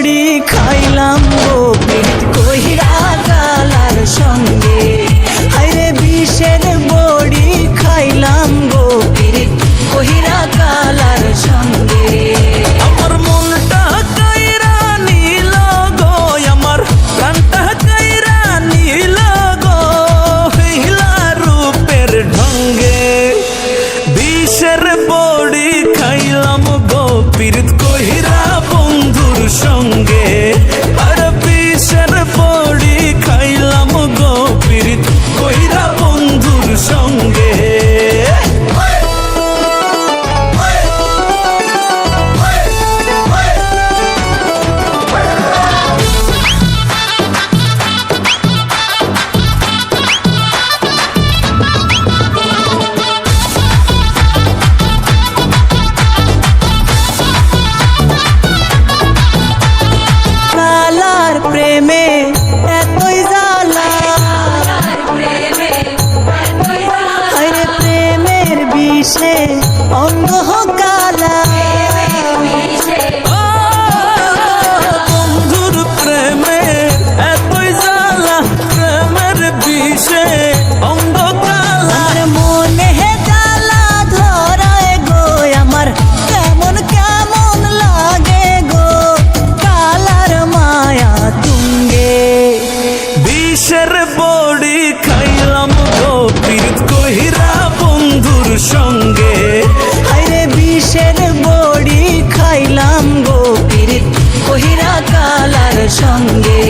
বড়ি খাইলাম গো পিরিত কহিরা কালার সঙ্গে। হায়রে বিষের বড়ি খাইলাম গো পিরিত কহিরা কালার সঙ্গে। আমার মনটা কাইরা নিল গো, আমার প্রাণটা কাইরা নিল গো, হিলা রূপের ঢঙ্গে। বিষের বড়ি খাইলাম গো পিরিত কহিরা বন্ধুর সঙ্গে। আর বিষের বড়ি খাইলাম গো পিরিত কহিরা বন্ধুর সঙ্গে। কালার প্রেমে এতই জ্বালা, হায়রে প্রেমের বিষে অঙ্গ কালা। বন্ধুর প্রেমে এতই জ্বালা, প্রেমের বিষে অঙ্গ কালা। আমার মনে জ্বালা ধরায় গো, আমার কেমন কেমন লাগে গো কালার মায়া তুঙ্গে। বিষের বড়ি খাইলাম গো পিরিত কহিরা বন্ধুর সঙ্গে। হায়রে বিষের বড়ি খাইলাম গো পিরিত কহিরা কালার সঙ্গে।